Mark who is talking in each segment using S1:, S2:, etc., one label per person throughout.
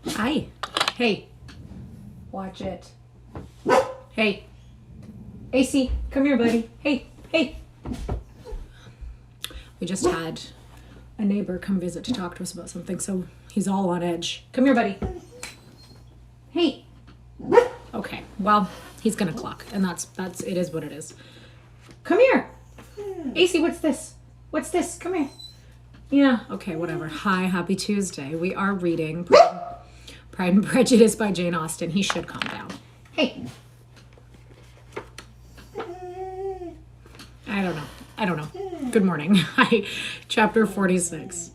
S1: Hi. Hey. Watch it. Hey. AC, come here, buddy. Hey. Hey. We just had a neighbor come visit to talk to us about something, so he's all on edge. Come here, buddy. Hey. Okay, well, he's gonna cluck, and that's it is what it is. Come here. AC, what's this? What's this? Come here. Yeah, okay, whatever. Hi, happy Tuesday. We are reading Pride and Prejudice by Jane Austen. He should calm down. Hey. I don't know. Good morning. Hi. Chapter 46.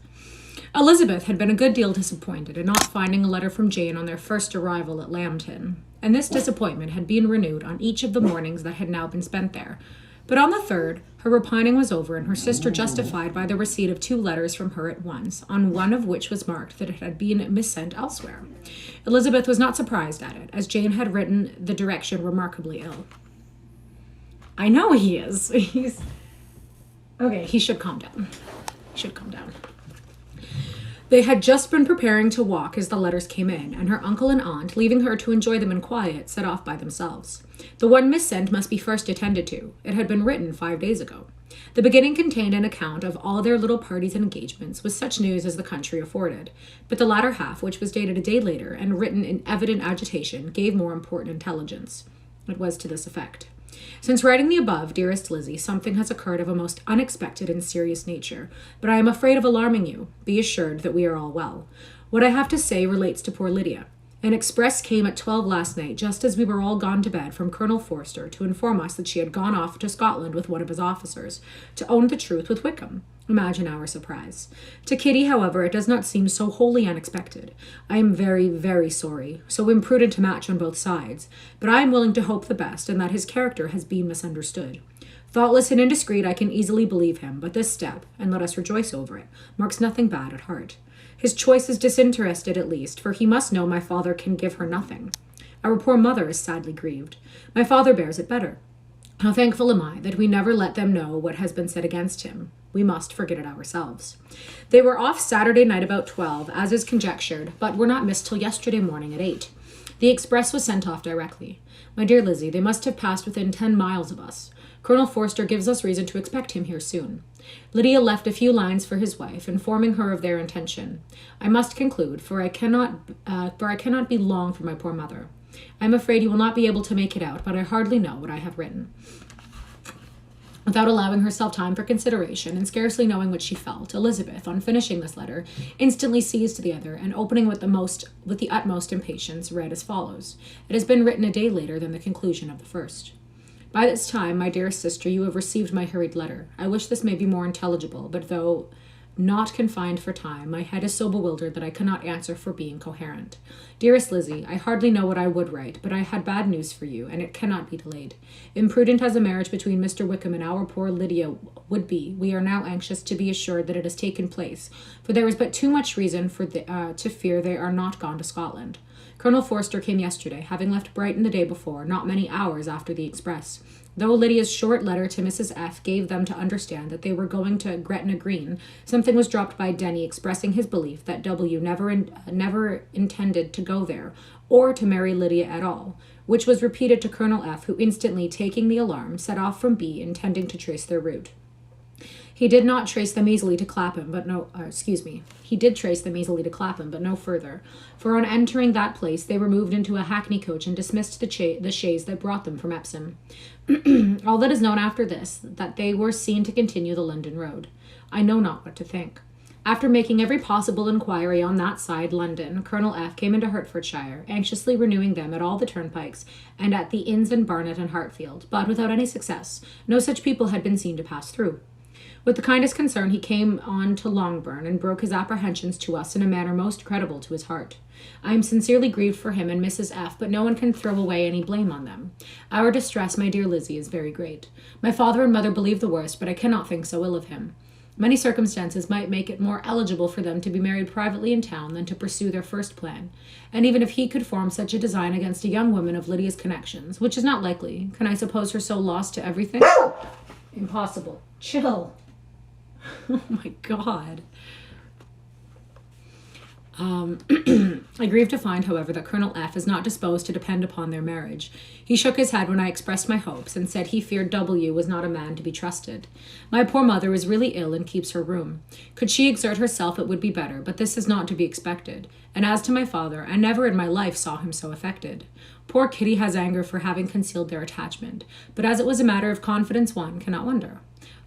S1: Elizabeth had been a good deal disappointed in not finding a letter from Jane on their first arrival at Lambton, and this disappointment had been renewed on each of the mornings that had now been spent there. But on the third, her repining was over, and her sister justified by the receipt of 2 letters from her at once, on one of which was marked that it had been missent elsewhere. Elizabeth was not surprised at it, as Jane had written the direction remarkably ill. I know he is. He's... Okay, he should calm down. They had just been preparing to walk as the letters came in, and her uncle and aunt, leaving her to enjoy them in quiet, set off by themselves. The one missent must be first attended to. It had been written 5 days ago. The beginning contained an account of all their little parties and engagements, with such news as the country afforded. But the latter half, which was dated a day later and written in evident agitation, gave more important intelligence. It was to this effect. Since writing the above, dearest Lizzie, something has occurred of a most unexpected and serious nature, but I am afraid of alarming you. Be assured that we are all well. What I have to say relates to poor Lydia. An express came at 12 last night, just as we were all gone to bed, from Colonel Forster, to inform us that she had gone off to Scotland with one of his officers, to own the truth with Wickham. Imagine our surprise. To Kitty, however, it does not seem so wholly unexpected. I am very, very sorry, so imprudent a match on both sides, but I am willing to hope the best, and that his character has been misunderstood. Thoughtless and indiscreet, I can easily believe him, but this step, and let us rejoice over it, marks nothing bad at heart. His choice is disinterested, at least, for he must know my father can give her nothing. Our poor mother is sadly grieved. My father bears it better. How thankful am I that we never let them know what has been said against him. We must forget it ourselves. They were off Saturday night about 12, as is conjectured, but were not missed till yesterday morning at 8. The express was sent off directly. My dear Lizzie, they must have passed within 10 miles of us. Colonel Forster gives us reason to expect him here soon. Lydia left a few lines for his wife, informing her of their intention. I must conclude, for I cannot be long for my poor mother. I am afraid you will not be able to make it out, but I hardly know what I have written. Without allowing herself time for consideration, and scarcely knowing what she felt, Elizabeth, on finishing this letter, instantly seized the other, and opening with the utmost impatience, read as follows. It has been written a day later than the conclusion of the first. By this time, my dearest sister, you have received my hurried letter. I wish this may be more intelligible, but though not confined for time, my head is so bewildered that I cannot answer for being coherent. Dearest Lizzie, I hardly know what I would write, but I had bad news for you, and it cannot be delayed. Imprudent as a marriage between Mr. Wickham and our poor Lydia would be, we are now anxious to be assured that it has taken place, for there is but too much reason to fear they are not gone to Scotland. Colonel Forster came yesterday, having left Brighton the day before, not many hours after the express. Though Lydia's short letter to Mrs. F. gave them to understand that they were going to Gretna Green, something was dropped by Denny expressing his belief that W. never intended to go there, or to marry Lydia at all, which was repeated to Colonel F., who instantly, taking the alarm, set off from B., intending to trace their route. He did trace them easily to Clapham, but no further, for on entering that place they were moved into a hackney coach and dismissed the chaise that brought them from Epsom. All that is known after this, that they were seen to continue the London road. I know not what to think. After making every possible inquiry on that side London, Colonel F. came into Hertfordshire, anxiously renewing them at all the turnpikes, and at the inns in Barnet and Hartfield, but without any success. No such people had been seen to pass through. With the kindest concern he came on to Longbourn, and broke his apprehensions to us in a manner most credible to his heart. I am sincerely grieved for him and Mrs. F., but no one can throw away any blame on them. Our distress, my dear Lizzie, is very great. My father and mother believe the worst, but I cannot think so ill of him. Many circumstances might make it more eligible for them to be married privately in town than to pursue their first plan, and even if he could form such a design against a young woman of Lydia's connections, which is not likely, can I suppose her so lost to everything? Impossible. Chill. Oh my God. I grieve to find, however, that Colonel F. is not disposed to depend upon their marriage. He shook his head when I expressed my hopes, and said he feared W. was not a man to be trusted. My poor mother is really ill and keeps her room. Could she exert herself, it would be better, but this is not to be expected. And as to my father, I never in my life saw him so affected. Poor Kitty has anger for having concealed their attachment, but as it was a matter of confidence, one cannot wonder.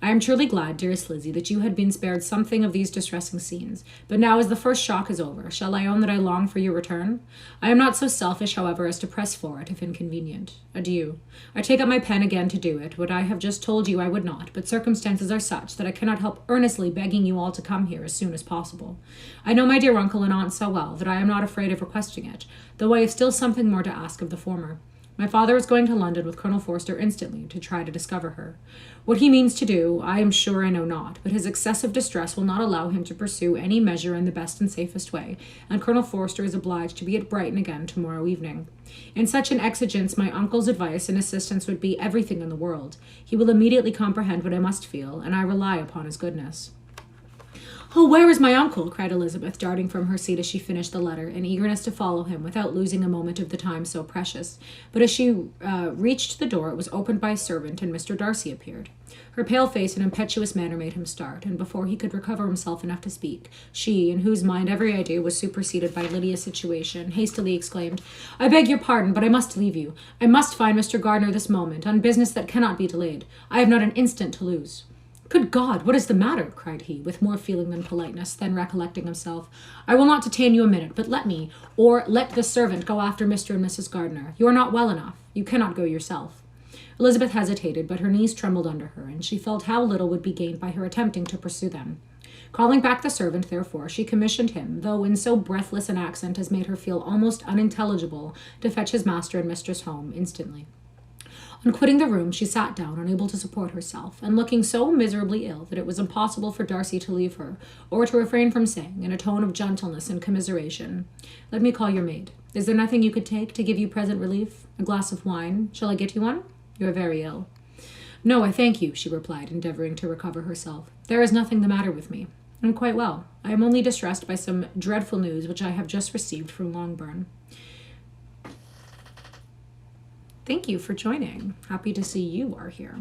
S1: I am truly glad, dearest Lizzie, that you had been spared something of these distressing scenes. But now, as the first shock is over, shall I own that I long for your return? I am not so selfish, however, as to press for it, if inconvenient. Adieu. I take up my pen again to do it, what I have just told you I would not, but circumstances are such that I cannot help earnestly begging you all to come here as soon as possible. I know my dear uncle and aunt so well that I am not afraid of requesting it, though I have still something more to ask of the former. My father is going to London with Colonel Forster instantly to try to discover her. What he means to do, I am sure I know not, but his excessive distress will not allow him to pursue any measure in the best and safest way, and Colonel Forster is obliged to be at Brighton again tomorrow evening. In such an exigence, my uncle's advice and assistance would be everything in the world. He will immediately comprehend what I must feel, and I rely upon his goodness. "Oh, where is my uncle?" cried Elizabeth, darting from her seat as she finished the letter, in eagerness to follow him without losing a moment of the time so precious. But as she reached the door, it was opened by a servant, and Mr. Darcy appeared. Her pale face and impetuous manner made him start, and before he could recover himself enough to speak, she, in whose mind every idea was superseded by Lydia's situation, hastily exclaimed, "I beg your pardon, but I must leave you. I must find Mr. Gardiner this moment, on business that cannot be delayed. I have not an instant to lose." "Good God, what is the matter?" cried he, with more feeling than politeness, then recollecting himself. "I will not detain you a minute, but let me, or let the servant go after Mr. and Mrs. Gardiner. You are not well enough. You cannot go yourself." Elizabeth hesitated, but her knees trembled under her, and she felt how little would be gained by her attempting to pursue them. Calling back the servant, therefore, she commissioned him, though in so breathless an accent as made her feel almost unintelligible, to fetch his master and mistress home instantly. On quitting the room, she sat down, unable to support herself, and looking so miserably ill that it was impossible for Darcy to leave her, or to refrain from saying, in a tone of gentleness and commiseration, "Let me call your maid. Is there nothing you could take to give you present relief? A glass of wine? Shall I get you one? You are very ill." "No, I thank you," she replied, endeavoring to recover herself. "There is nothing the matter with me. I am quite well. I am only distressed by some dreadful news which I have just received from Longbourn." Thank you for joining. Happy to see you are here.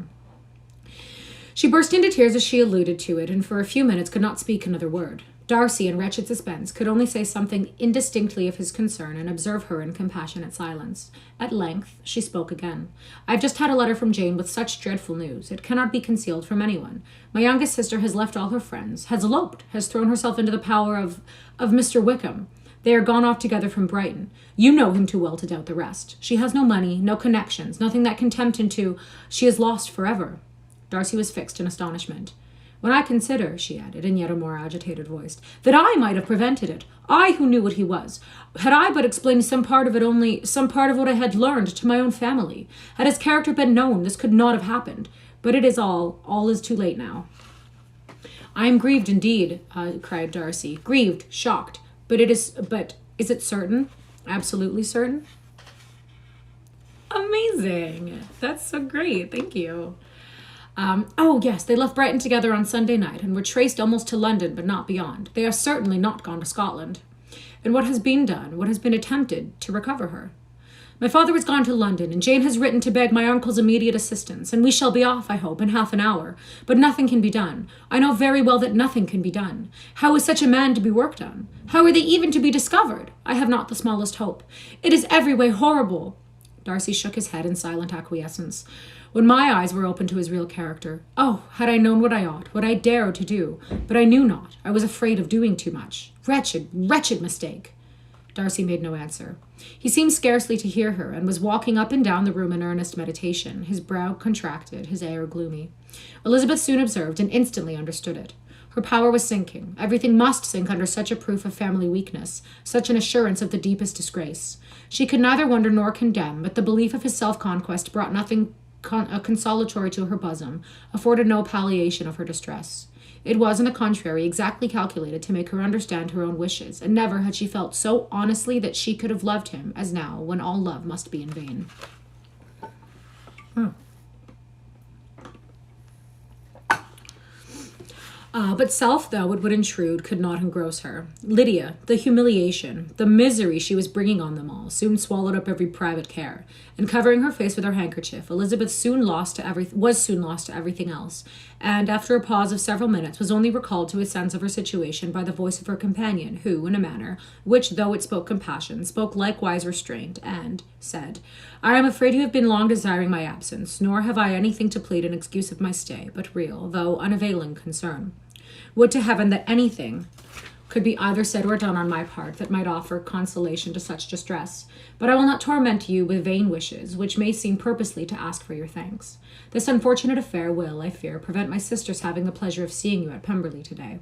S1: She burst into tears as she alluded to it, and for a few minutes could not speak another word. Darcy, in wretched suspense, could only say something indistinctly of his concern and observe her in compassionate silence. At length she spoke again. "I have just had a letter from Jane with such dreadful news. It cannot be concealed from anyone. My youngest sister has left all her friends, has eloped, has thrown herself into the power of Mr. Wickham. They are gone off together from Brighton. You know him too well to doubt the rest. She has no money, no connections, nothing that can tempt him to... She is lost forever." Darcy was fixed in astonishment. "When I consider," she added, in yet a more agitated voice, "that I might have prevented it, I who knew what he was. Had I but explained some part of what I had learned to my own family. Had his character been known, this could not have happened. But it is all is too late now." "I am grieved indeed," cried Darcy. "Grieved, shocked. But is it certain? Absolutely certain?" Amazing. That's so great. Thank you. Oh, yes, they left Brighton together on Sunday night and were traced almost to London, but not beyond. They are certainly not gone to Scotland. And what has been done, what has been attempted to recover her? "My father has gone to London, and Jane has written to beg my uncle's immediate assistance, and we shall be off, I hope, in half an hour. But nothing can be done. I know very well that nothing can be done. How is such a man to be worked on? How are they even to be discovered? I have not the smallest hope. It is every way horrible." Darcy shook his head in silent acquiescence. "When my eyes were opened to his real character, oh, had I known what I ought, what I dared to do, but I knew not. I was afraid of doing too much. Wretched, wretched mistake." Darcy made no answer. He seemed scarcely to hear her, and was walking up and down the room in earnest meditation, his brow contracted, his air gloomy. Elizabeth soon observed and instantly understood it. Her power was sinking. Everything must sink under such a proof of family weakness, such an assurance of the deepest disgrace. She could neither wonder nor condemn, but the belief of his self-conquest brought nothing consolatory to her bosom, afforded no palliation of her distress. It was, on the contrary, exactly calculated to make her understand her own wishes, and never had she felt so honestly that she could have loved him as now, when all love must be in vain. But self, though it would intrude, could not engross her. Lydia, the humiliation, the misery she was bringing on them all, soon swallowed up every private care, and covering her face with her handkerchief, Elizabeth was soon lost to everything else, and after a pause of several minutes was only recalled to a sense of her situation by the voice of her companion, who, in a manner which, though it spoke compassion, spoke likewise restraint, and said, "I am afraid you have been long desiring my absence, nor have I anything to plead in excuse of my stay, but real, though unavailing concern. Would to heaven that anything could be either said or done on my part that might offer consolation to such distress. But I will not torment you with vain wishes, which may seem purposely to ask for your thanks. This unfortunate affair will, I fear, prevent my sister's having the pleasure of seeing you at Pemberley today."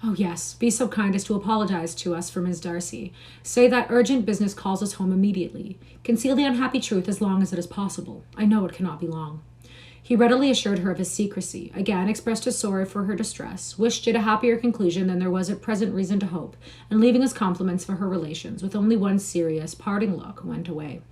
S1: "Oh, yes, be so kind as to apologize to us for Miss Darcy. Say that urgent business calls us home immediately. Conceal the unhappy truth as long as it is possible. I know it cannot be long." He readily assured her of his secrecy, again expressed his sorrow for her distress, wished it a happier conclusion than there was at present reason to hope, and leaving his compliments for her relations, with only one serious, parting look, went away.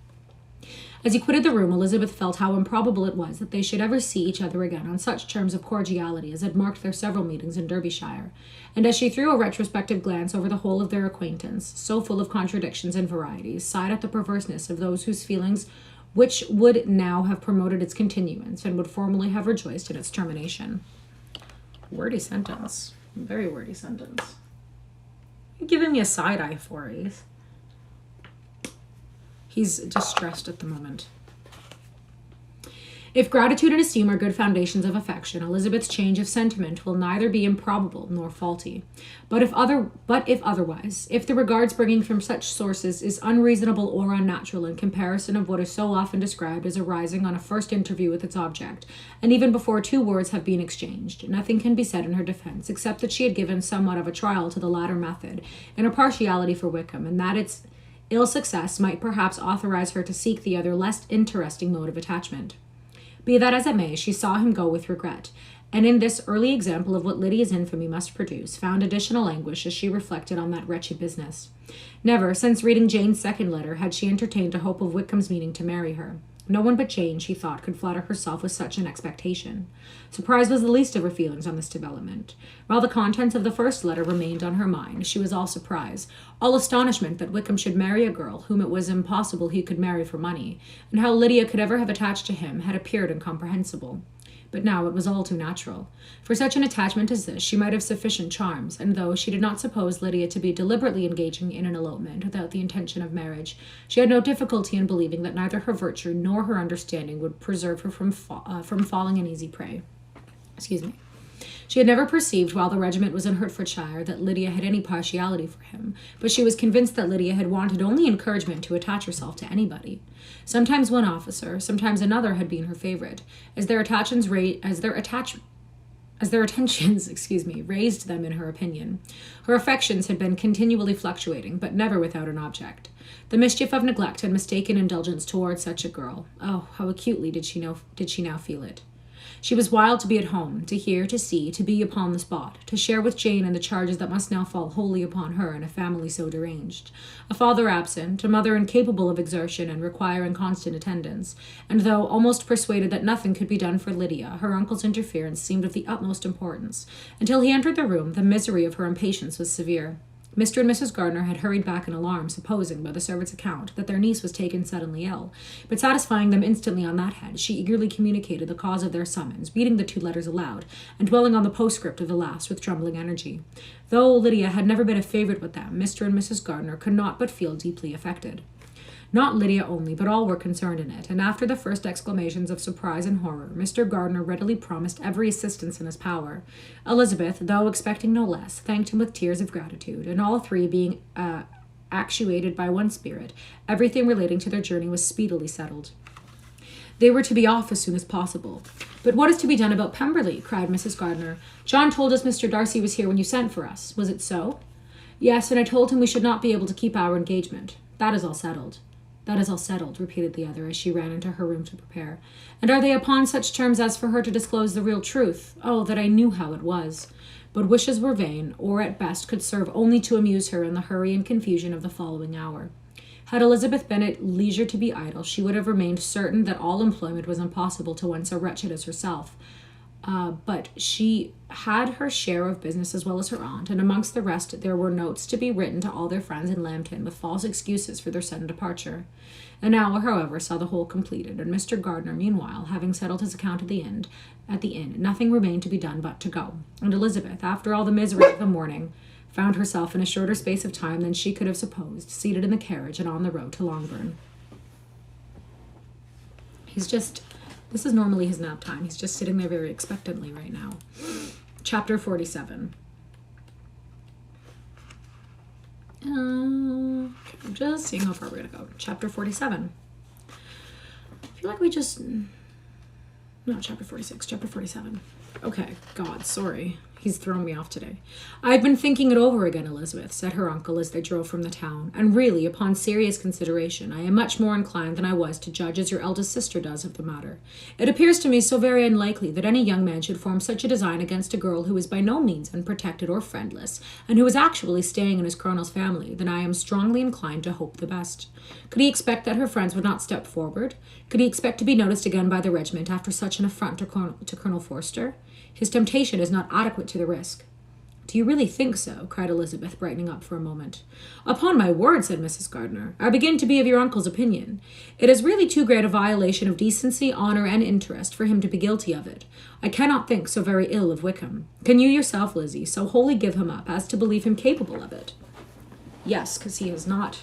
S1: As he quitted the room, Elizabeth felt how improbable it was that they should ever see each other again on such terms of cordiality as had marked their several meetings in Derbyshire, and as she threw a retrospective glance over the whole of their acquaintance, so full of contradictions and varieties, sighed at the perverseness of those whose feelings which would now have promoted its continuance and would formerly have rejoiced in its termination. Wordy sentence. Very wordy sentence. You're giving me a side eye for Ace. He's distressed at the moment. If gratitude and esteem are good foundations of affection, Elizabeth's change of sentiment will neither be improbable nor faulty. But if otherwise, if the regard springing from such sources is unreasonable or unnatural in comparison of what is so often described as arising on a first interview with its object, and even before two words have been exchanged, nothing can be said in her defense, except that she had given somewhat of a trial to the latter method, in her partiality for Wickham, and that its ill success might perhaps authorize her to seek the other less interesting mode of attachment. Be that as it may, she saw him go with regret, and in this early example of what Lydia's infamy must produce, found additional anguish as she reflected on that wretched business. Never, since reading Jane's second letter, had she entertained a hope of Wickham's meaning to marry her. No one but Jane, she thought, could flatter herself with such an expectation. Surprise was the least of her feelings on this development. While the contents of the first letter remained on her mind, she was all surprise, all astonishment that Wickham should marry a girl whom it was impossible he could marry for money, and how Lydia could ever have attached to him had appeared incomprehensible. But now it was all too natural. For such an attachment as this, she might have sufficient charms, and though she did not suppose Lydia to be deliberately engaging in an elopement without the intention of marriage, she had no difficulty in believing that neither her virtue nor her understanding would preserve her from falling an easy prey. She had never perceived, while the regiment was in Hertfordshire, that Lydia had any partiality for him, but she was convinced that Lydia had wanted only encouragement to attach herself to anybody. Sometimes one officer, sometimes another had been her favorite, as their attentions raised them in her opinion. Her affections had been continually fluctuating, but never without an object. The mischief of neglect and mistaken indulgence towards such a girl, oh, how acutely did she now feel it. She was wild to be at home, to hear, to see, to be upon the spot, to share with Jane in the charges that must now fall wholly upon her in a family so deranged. A father absent, a mother incapable of exertion and requiring constant attendance, and though almost persuaded that nothing could be done for Lydia, her uncle's interference seemed of the utmost importance. Until he entered the room, the misery of her impatience was severe. Mr. and Mrs. Gardiner had hurried back in alarm, supposing, by the servant's account, that their niece was taken suddenly ill, but satisfying them instantly on that head, she eagerly communicated the cause of their summons, reading the two letters aloud, and dwelling on the postscript of the last with trembling energy. Though Lydia had never been a favourite with them, Mr. and Mrs. Gardiner could not but feel deeply affected. Not Lydia only, but all were concerned in it, and after the first exclamations of surprise and horror, Mr. Gardiner readily promised every assistance in his power. Elizabeth, though expecting no less, thanked him with tears of gratitude, and all three being actuated by one spirit, everything relating to their journey was speedily settled. They were to be off as soon as possible. "But what is to be done about Pemberley?" cried Mrs. Gardiner. "John told us Mr. Darcy was here when you sent for us. Was it so?" "Yes, and I told him we should not be able to keep our engagement. That is all settled." "That is all settled," repeated the other, as she ran into her room to prepare. "And are they upon such terms as for her to disclose the real truth? Oh, that I knew how it was." But wishes were vain, or at best could serve only to amuse her in the hurry and confusion of the following hour. Had Elizabeth been at leisure to be idle, she would have remained certain that all employment was impossible to one so wretched as herself. But she had her share of business as well as her aunt, and amongst the rest there were notes to be written to all their friends in Lambton with false excuses for their sudden departure. An hour, however, saw the whole completed, and Mr. Gardiner, meanwhile, having settled his account at the inn, nothing remained to be done but to go. And Elizabeth, after all the misery of the morning, found herself in a shorter space of time than she could have supposed, seated in the carriage and on the road to Longbourn. This is normally his nap time. He's just sitting there very expectantly right now. Chapter 47. I'm just seeing how far we're going to go. Chapter 47. I feel like no, chapter 46, chapter 47. Okay, God, sorry. He's thrown me off today. I've been thinking it over again, Elizabeth, said her uncle as they drove from the town, and really, upon serious consideration, I am much more inclined than I was to judge as your eldest sister does of the matter. It appears to me so very unlikely that any young man should form such a design against a girl who is by no means unprotected or friendless, and who is actually staying in his colonel's family, that I am strongly inclined to hope the best. Could he expect that her friends would not step forward? Could he expect to be noticed again by the regiment after such an affront to Colonel Forster? His temptation is not adequate to the risk. Do you really think so? Cried Elizabeth, brightening up for a moment. Upon my word, said Mrs. Gardiner, I begin to be of your uncle's opinion. It is really too great a violation of decency, honour, and interest for him to be guilty of it. I cannot think so very ill of Wickham. Can you yourself, Lizzie, so wholly give him up as to believe him capable of it? Yes, because he has not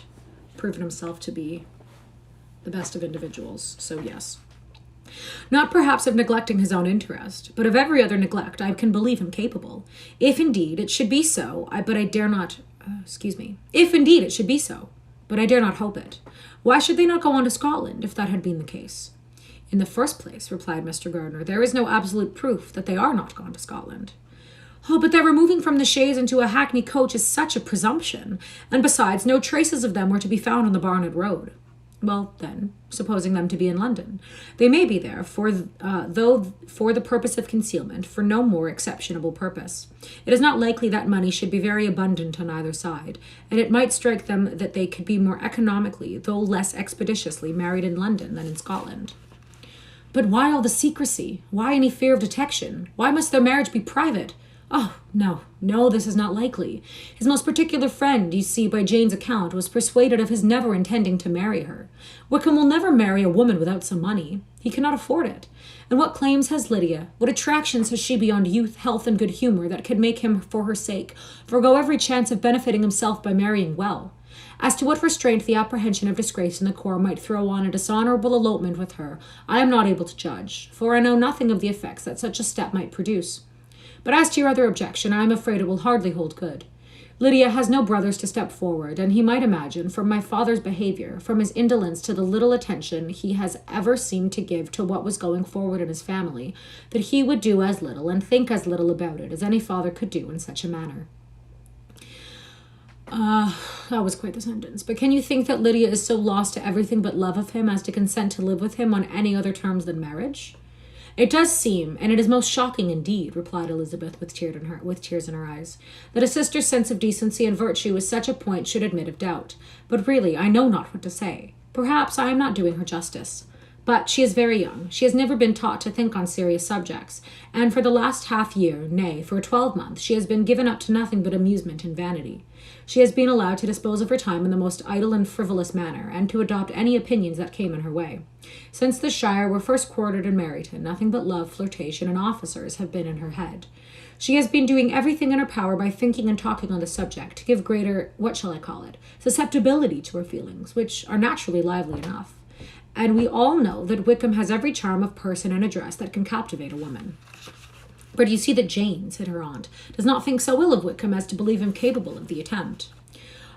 S1: proven himself to be the best of individuals, so yes. Not perhaps of neglecting his own interest, but of every other neglect I can believe him capable. If indeed it should be so, If indeed it should be so, but I dare not hope it. Why should they not go on to Scotland, if that had been the case? In the first place, replied Mr. Gardiner, there is no absolute proof that they are not gone to Scotland. Oh, but their removing from the chaise into a hackney coach is such a presumption, and besides, no traces of them were to be found on the Barnet road. Well, then, supposing them to be in London, they may be there, though for the purpose of concealment, for no more exceptionable purpose. It is not likely that money should be very abundant on either side, and it might strike them that they could be more economically, though less expeditiously, married in London than in Scotland. But why all the secrecy? Why any fear of detection? Why must their marriage be private? Oh, no, this is not likely. His most particular friend, you see, by Jane's account, was persuaded of his never intending to marry her. Wickham will never marry a woman without some money. He cannot afford it. And what claims has Lydia? What attractions has she beyond youth, health, and good humour that could make him, for her sake, forego every chance of benefiting himself by marrying well? As to what restraint the apprehension of disgrace in the corps might throw on a dishonourable elopement with her, I am not able to judge, for I know nothing of the effects that such a step might produce. But as to your other objection, I am afraid it will hardly hold good. Lydia has no brothers to step forward, and he might imagine, from my father's behaviour, from his indolence to the little attention he has ever seemed to give to what was going forward in his family, that he would do as little and think as little about it as any father could do in such a manner. That was quite the sentence. But can you think that Lydia is so lost to everything but love of him as to consent to live with him on any other terms than marriage? It does seem, and it is most shocking indeed, replied Elizabeth with tears in her eyes, that a sister's sense of decency and virtue is such a point should admit of doubt. But really, I know not what to say. Perhaps I am not doing her justice. But she is very young. She has never been taught to think on serious subjects, and for the last half-year, nay, for a 12-month, she has been given up to nothing but amusement and vanity. She has been allowed to dispose of her time in the most idle and frivolous manner, and to adopt any opinions that came in her way. Since the Shire were first quartered in Meryton, nothing but love, flirtation, and officers have been in her head. She has been doing everything in her power by thinking and talking on the subject, to give greater, susceptibility to her feelings, which are naturally lively enough. And we all know that Wickham has every charm of person and address that can captivate a woman. But you see that Jane, said her aunt, does not think so ill of Wickham as to believe him capable of the attempt.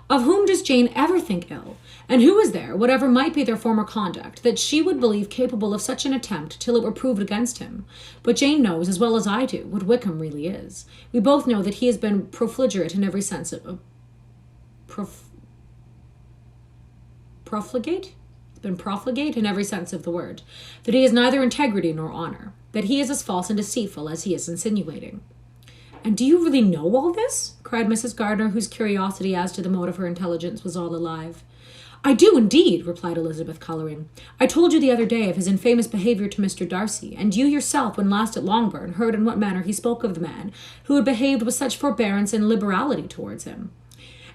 S1: Of whom does Jane ever think ill? And who is there, whatever might be their former conduct, that she would believe capable of such an attempt till it were proved against him? But Jane knows, as well as I do, what Wickham really is. We both know that he has been profligate in every sense of... profligate? Been profligate in every sense of the word, that he has neither integrity nor honour, that he is as false and deceitful as he is insinuating. And do you really know all this? Cried Mrs. Gardiner, whose curiosity as to the mode of her intelligence was all alive. I do indeed, replied Elizabeth, colouring. I told you the other day of his infamous behaviour to Mr. Darcy, and you yourself, when last at Longbourn, heard in what manner he spoke of the man who had behaved with such forbearance and liberality towards him.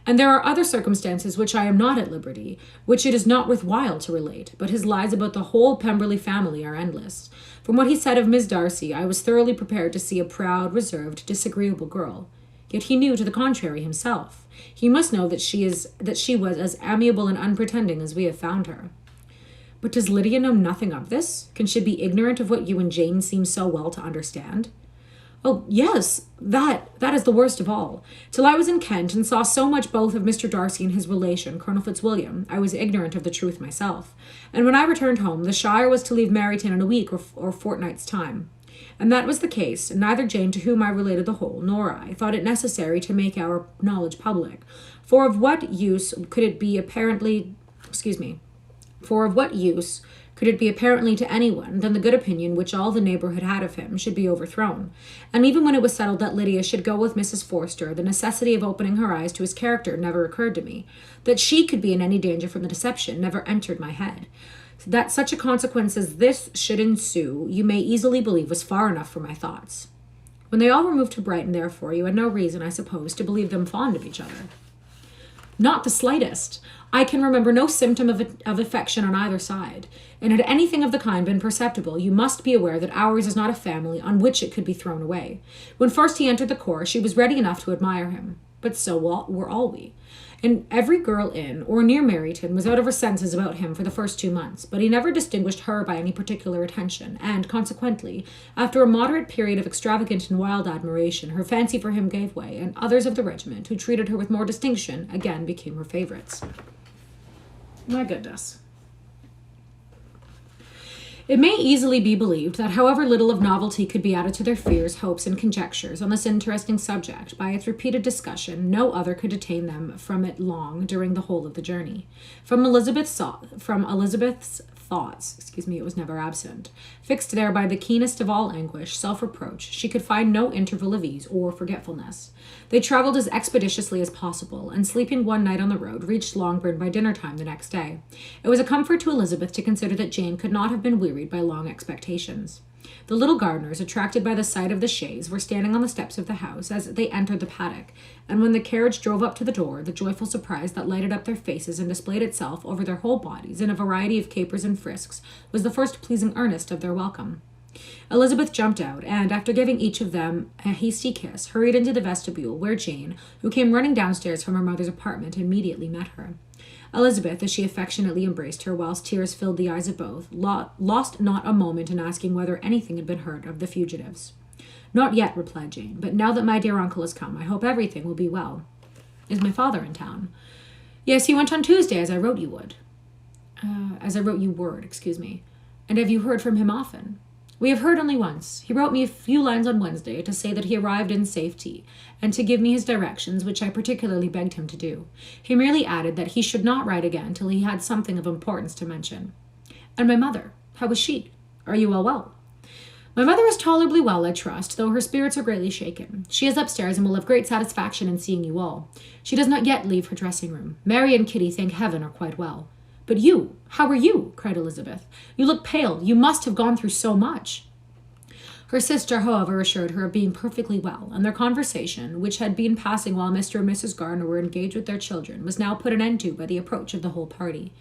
S1: And there are other circumstances which I am not at liberty, which it is not worth while to relate, but his lies about the whole Pemberley family are endless. From what he said of Miss Darcy, I was thoroughly prepared to see a proud, reserved, disagreeable girl. Yet he knew to the contrary himself. He must know that she was as amiable and unpretending as we have found her. But does Lydia know nothing of this? Can she be ignorant of what you and Jane seem so well to understand? Oh, yes, that is the worst of all. Till I was in Kent and saw so much both of Mr. Darcy and his relation, Colonel Fitzwilliam, I was ignorant of the truth myself. And when I returned home, the Shire was to leave Meryton in a week or fortnight's time. And that was the case, and neither Jane, to whom I related the whole, nor I, thought it necessary to make our knowledge public. For of what use could it be apparently to anyone than the good opinion which all the neighbourhood had of him should be overthrown? And even when it was settled that Lydia should go with Mrs. Forster, the necessity of opening her eyes to his character never occurred to me. That she could be in any danger from the deception never entered my head. That such a consequence as this should ensue, you may easily believe was far enough for my thoughts. When they all removed to Brighton, therefore, you had no reason, I suppose, to believe them fond of each other. Not the slightest. I can remember no symptom of affection on either side, and had anything of the kind been perceptible, you must be aware that ours is not a family on which it could be thrown away. When first he entered the corps, she was ready enough to admire him, but so were all we. And every girl in or near Meryton was out of her senses about him for the first 2 months, but he never distinguished her by any particular attention, and, consequently, after a moderate period of extravagant and wild admiration, her fancy for him gave way, and others of the regiment, who treated her with more distinction, again became her favourites. My goodness. It may easily be believed that however little of novelty could be added to their fears, hopes, and conjectures on this interesting subject by its repeated discussion, no other could detain them from it long during the whole of the journey. From Elizabeth's thoughts, it was never absent. Fixed there by the keenest of all anguish, self-reproach, she could find no interval of ease or forgetfulness. They travelled as expeditiously as possible, and sleeping one night on the road, reached Longbourn by dinner-time the next day. It was a comfort to Elizabeth to consider that Jane could not have been wearied by long expectations. The little gardeners, attracted by the sight of the chaise, were standing on the steps of the house as they entered the paddock, and when the carriage drove up to the door, the joyful surprise that lighted up their faces and displayed itself over their whole bodies in a variety of capers and frisks was the first pleasing earnest of their welcome. Elizabeth jumped out, and, after giving each of them a hasty kiss, hurried into the vestibule, where Jane, who came running downstairs from her mother's apartment, immediately met her. Elizabeth, as she affectionately embraced her, whilst tears filled the eyes of both, lost not a moment in asking whether anything had been heard of the fugitives. "Not yet," replied Jane, "but now that my dear uncle has come, I hope everything will be well." "Is my father in town?" "Yes, he went on Tuesday, as I wrote you word. And have you heard from him often?" "We have heard only once. He wrote me a few lines on Wednesday to say that he arrived in safety, and to give me his directions, which I particularly begged him to do. He merely added that he should not write again till he had something of importance to mention." "And my mother, how is she? Are you all well?" "My mother is tolerably well, I trust, though her spirits are greatly shaken. She is upstairs, and will have great satisfaction in seeing you all. She does not yet leave her dressing-room. Mary and Kitty, thank heaven, are quite well." "But you, how are you?" cried Elizabeth. "You look pale. You must have gone through so much." Her sister, however, assured her of being perfectly well, and their conversation, which had been passing while Mr. and Mrs. Gardiner were engaged with their children, was now put an end to by the approach of the whole party.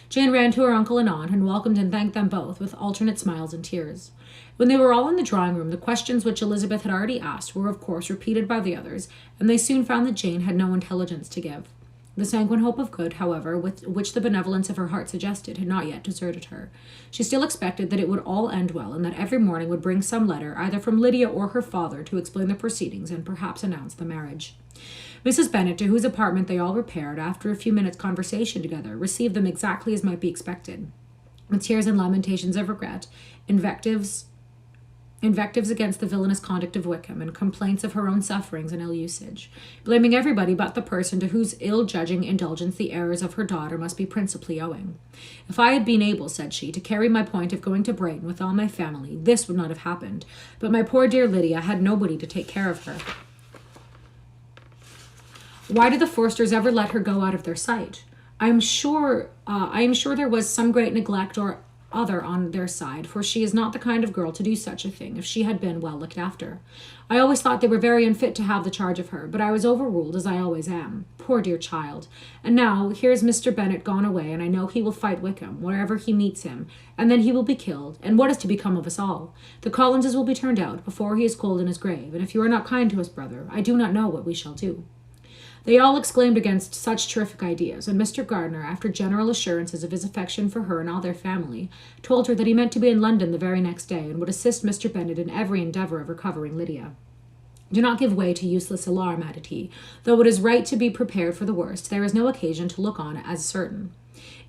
S1: Jane ran to her uncle and aunt, and welcomed and thanked them both with alternate smiles and tears. When they were all in the drawing-room, the questions which Elizabeth had already asked were, of course, repeated by the others, and they soon found that Jane had no intelligence to give. The sanguine hope of good, however, which the benevolence of her heart suggested, had not yet deserted her. She still expected that it would all end well, and that every morning would bring some letter, either from Lydia or her father, to explain the proceedings and perhaps announce the marriage. Mrs. Bennet, to whose apartment they all repaired, after a few minutes' conversation together, received them exactly as might be expected, with tears and lamentations of regret, invectives against the villainous conduct of Wickham, and complaints of her own sufferings and ill usage, blaming everybody but the person to whose ill-judging indulgence the errors of her daughter must be principally owing. "If I had been able," said she, "to carry my point of going to Brighton with all my family, this would not have happened, but my poor dear Lydia had nobody to take care of her. Why did the Forsters ever let her go out of their sight? I am sure there was some great neglect or other on their side, for she is not the kind of girl to do such a thing if she had been well looked after. I always thought they were very unfit to have the charge of her, but I was overruled, as I always am. Poor dear child. And now, here's Mr. Bennet gone away, and I know he will fight Wickham, wherever he meets him, and then he will be killed, and what is to become of us all? The Collinses will be turned out before he is cold in his grave, and if you are not kind to us, brother, I do not know what we shall do. They all exclaimed against such terrific ideas, and Mr. Gardiner, after general assurances of his affection for her and all their family, told her that he meant to be in London the very next day, and would assist Mr. Bennet in every endeavour of recovering Lydia. Do not give way to useless alarm, added he. Though it is right to be prepared for the worst, there is no occasion to look on as certain.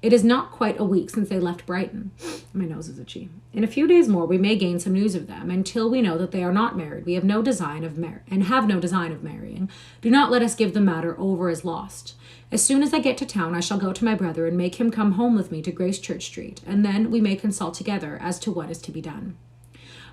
S1: It is not quite a week since they left Brighton. My nose is itchy. In a few days more we may gain some news of them. Until we know that they are not married, we have no design of marrying. Do not let us give the matter over as lost. As soon as I get to town, I shall go to my brother and make him come home with me to Gracechurch Street, and then we may consult together as to what is to be done.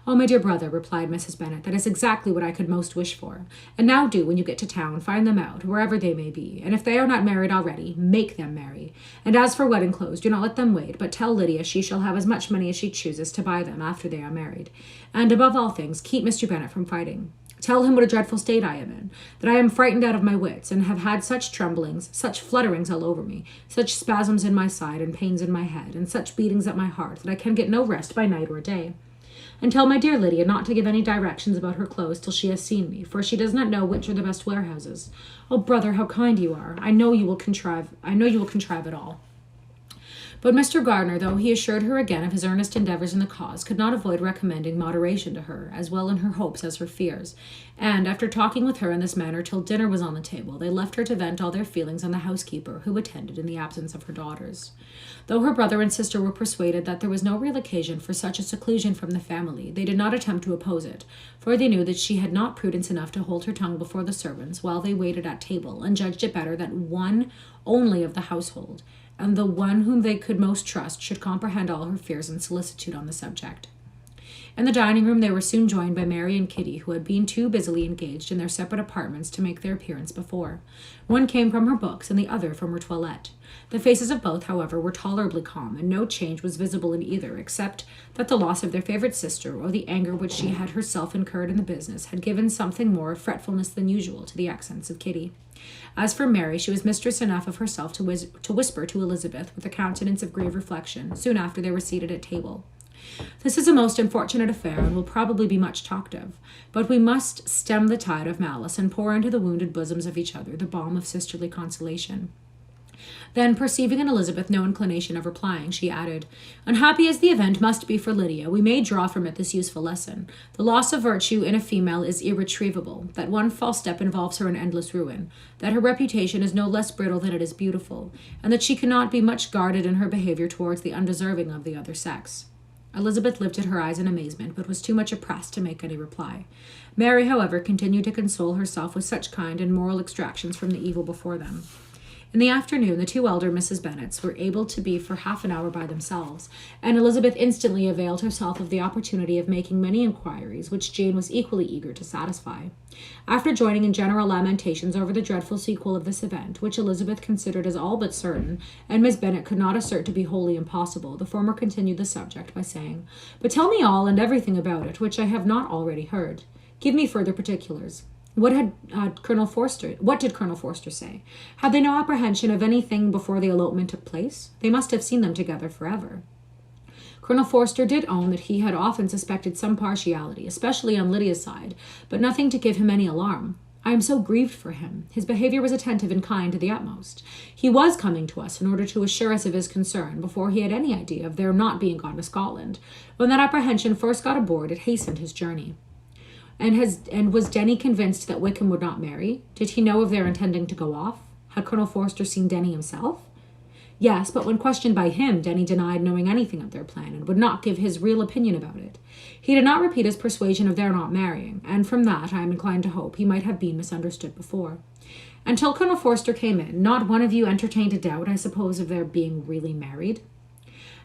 S1: Oh, my dear brother, replied Mrs. Bennet, that is exactly what I could most wish for. And now do, when you get to town, find them out, wherever they may be, and if they are not married already, make them marry. And as for wedding clothes, do not let them wait, but tell Lydia she shall have as much money as she chooses to buy them after they are married. And above all things, keep Mr. Bennet from fighting. Tell him what a dreadful state I am in, that I am frightened out of my wits, and have had such tremblings, such flutterings all over me, such spasms in my side and pains in my head, and such beatings at my heart, that I can get no rest by night or day. And tell my dear Lydia not to give any directions about her clothes till she has seen me, for she does not know which are the best warehouses. Oh, brother, how kind you are! I know you will contrive it all. But Mr. Gardiner, though he assured her again of his earnest endeavours in the cause, could not avoid recommending moderation to her, as well in her hopes as her fears, and, after talking with her in this manner till dinner was on the table, they left her to vent all their feelings on the housekeeper, who attended in the absence of her daughters. Though her brother and sister were persuaded that there was no real occasion for such a seclusion from the family, they did not attempt to oppose it, for they knew that she had not prudence enough to hold her tongue before the servants while they waited at table, and judged it better that one only of the household, and the one whom they could most trust, should comprehend all her fears and solicitude on the subject. In the dining-room they were soon joined by Mary and Kitty, who had been too busily engaged in their separate apartments to make their appearance before. One came from her books, and the other from her toilette. The faces of both, however, were tolerably calm, and no change was visible in either, except that the loss of their favourite sister, or the anger which she had herself incurred in the business, had given something more of fretfulness than usual to the accents of Kitty. As for Mary, she was mistress enough of herself to whisper to Elizabeth, with a countenance of grave reflection, soon after they were seated at table. This is a most unfortunate affair, and will probably be much talked of, but we must stem the tide of malice, and pour into the wounded bosoms of each other the balm of sisterly consolation. Then, perceiving in Elizabeth no inclination of replying, she added, Unhappy as the event must be for Lydia, we may draw from it this useful lesson. The loss of virtue in a female is irretrievable, that one false step involves her in endless ruin, that her reputation is no less brittle than it is beautiful, and that she cannot be much guarded in her behaviour towards the undeserving of the other sex. Elizabeth lifted her eyes in amazement, but was too much oppressed to make any reply. Mary, however, continued to console herself with such kind and moral extractions from the evil before them. In the afternoon, the two elder Mrs. Bennets were able to be for half an hour by themselves, and Elizabeth instantly availed herself of the opportunity of making many inquiries, which Jane was equally eager to satisfy. After joining in general lamentations over the dreadful sequel of this event, which Elizabeth considered as all but certain, and Miss Bennet could not assert to be wholly impossible, the former continued the subject by saying, But tell me all and everything about it, which I have not already heard. Give me further particulars. What did Colonel Forster say? Had they no apprehension of anything before the elopement took place? They must have seen them together forever. Colonel Forster did own that he had often suspected some partiality, especially on Lydia's side, but nothing to give him any alarm. I am so grieved for him. His behaviour was attentive and kind to the utmost. He was coming to us in order to assure us of his concern, before he had any idea of their not being gone to Scotland. When that apprehension first got aboard, it hastened his journey. And was Denny convinced that Wickham would not marry? Did he know of their intending to go off? Had Colonel Forster seen Denny himself? Yes, but when questioned by him, Denny denied knowing anything of their plan, and would not give his real opinion about it. He did not repeat his persuasion of their not marrying, and from that, I am inclined to hope, he might have been misunderstood before. Until Colonel Forster came in, not one of you entertained a doubt, I suppose, of their being really married?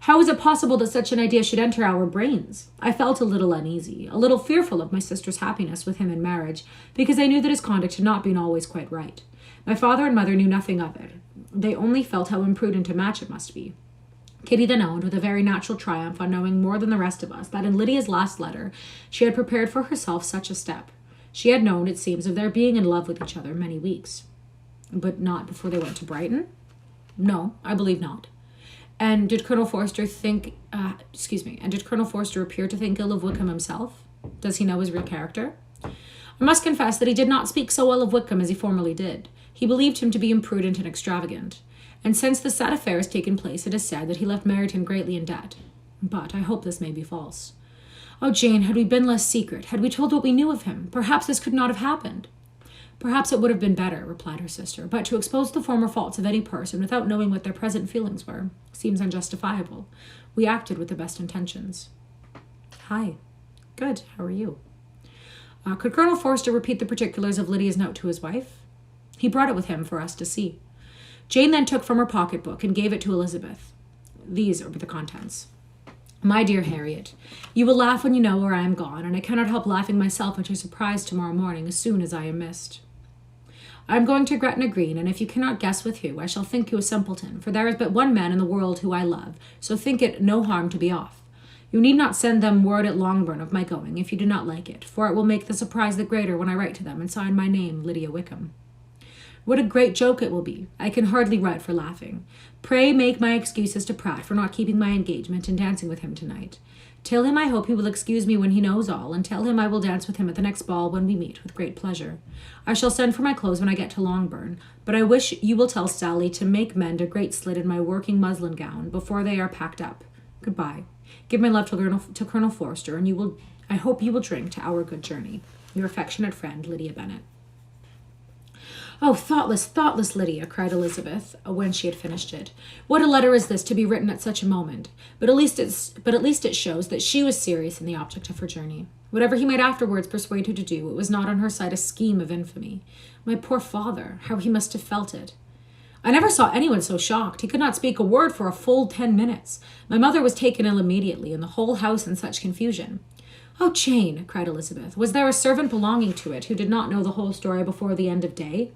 S1: How is it possible that such an idea should enter our brains? I felt a little uneasy, a little fearful of my sister's happiness with him in marriage, because I knew that his conduct had not been always quite right. My father and mother knew nothing of it. They only felt how imprudent a match it must be. Kitty then owned, with a very natural triumph on knowing more than the rest of us, that in Lydia's last letter she had prepared for herself such a step. She had known, it seems, of their being in love with each other many weeks. But not before they went to Brighton? No, I believe not. And did Colonel Forster appear to think ill of Wickham himself? Does he know his real character? I must confess that he did not speak so well of Wickham as he formerly did. He believed him to be imprudent and extravagant. And since the sad affair has taken place, it is said that he left Meryton greatly in debt. But I hope this may be false. Oh, Jane, had we been less secret, had we told what we knew of him, perhaps this could not have happened. Perhaps it would have been better, replied her sister, but to expose the former faults of any person without knowing what their present feelings were seems unjustifiable. We acted with the best intentions. Hi. Good. How are you? Could Colonel Forster repeat the particulars of Lydia's note to his wife? He brought it with him for us to see. Jane then took from her pocketbook and gave it to Elizabeth. These are the contents. My dear Harriet, you will laugh when you know where I am gone, and I cannot help laughing myself at your surprise tomorrow morning as soon as I am missed. I am going to Gretna Green, and if you cannot guess with who, I shall think you a simpleton, for there is but one man in the world who I love, so think it no harm to be off. You need not send them word at Longbourn of my going, if you do not like it, for it will make the surprise the greater when I write to them and sign my name, Lydia Wickham. What a great joke it will be. I can hardly write for laughing. Pray make my excuses to Pratt for not keeping my engagement and dancing with him tonight. Tell him I hope he will excuse me when he knows all, and tell him I will dance with him at the next ball when we meet with great pleasure. I shall send for my clothes when I get to Longbourn, but I wish you will tell Sally to make mend a great slit in my working muslin gown before they are packed up. Goodbye. Give my love to Colonel Forster, and I hope you will drink to our good journey. Your affectionate friend, Lydia Bennet. Oh, thoughtless Lydia, cried Elizabeth, when she had finished it. What a letter is this to be written at such a moment? But at least it shows that she was serious in the object of her journey. Whatever he might afterwards persuade her to do, it was not on her side a scheme of infamy. My poor father, how he must have felt it. I never saw anyone so shocked. He could not speak a word for a full 10 minutes. My mother was taken ill immediately, and the whole house in such confusion. Oh, Jane, cried Elizabeth, was there a servant belonging to it who did not know the whole story before the end of day?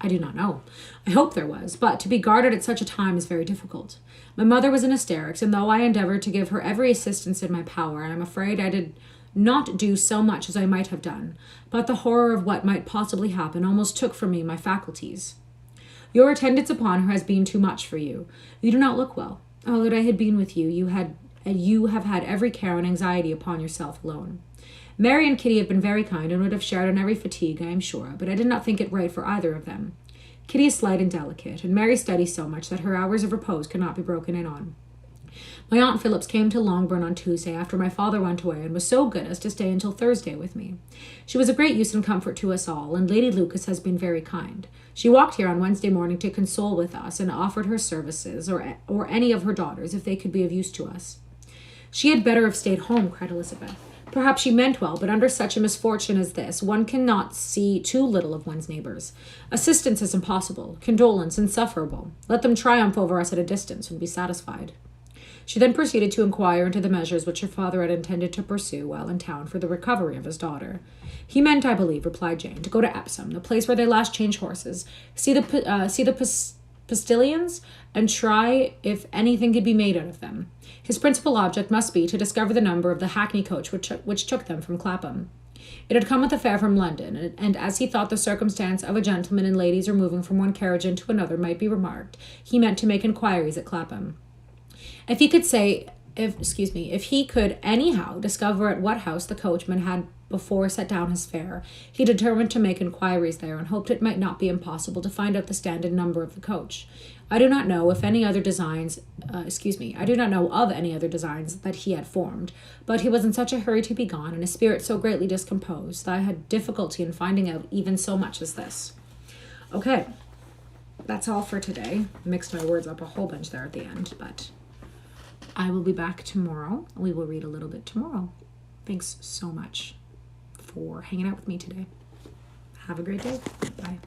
S1: I do not know. I hope there was, but to be guarded at such a time is very difficult. My mother was in hysterics, and though I endeavored to give her every assistance in my power, I am afraid I did not do so much as I might have done, but the horror of what might possibly happen almost took from me my faculties. Your attendance upon her has been too much for you. You do not look well. Oh, that I had been with you. You have had every care and anxiety upon yourself alone. Mary and Kitty have been very kind and would have shared in every fatigue, I am sure, but I did not think it right for either of them. Kitty is slight and delicate, and Mary studies so much that her hours of repose cannot be broken in on. My Aunt Phillips came to Longbourn on Tuesday after my father went away and was so good as to stay until Thursday with me. She was a great use and comfort to us all, and Lady Lucas has been very kind. She walked here on Wednesday morning to console with us and offered her services, or any of her daughters, if they could be of use to us. She had better have stayed home, cried Elizabeth. Perhaps she meant well, but under such a misfortune as this, one cannot see too little of one's neighbors. Assistance is impossible, condolence insufferable. Let them triumph over us at a distance and be satisfied. She then proceeded to inquire into the measures which her father had intended to pursue while in town for the recovery of his daughter. He meant, I believe, replied Jane, to go to Epsom, the place where they last change horses, see the postilions, and try if anything could be made out of them. His principal object must be to discover the number of the hackney coach which took them from Clapham. It had come with a fare from London, and as he thought the circumstance of a gentleman and ladies removing from one carriage into another might be remarked, he meant to make inquiries at Clapham. If he could anyhow discover at what house the coachman had before set down his fare, he determined to make inquiries there and hoped it might not be impossible to find out the stand and number of the coach. I do not know of any other designs that he had formed, but he was in such a hurry to be gone, and his spirit so greatly discomposed, that I had difficulty in finding out even so much as this. Okay, that's all for today. Mixed my words up a whole bunch there at the end, but I will be back tomorrow. We will read a little bit tomorrow. Thanks so much for hanging out with me today. Have a great day. Bye.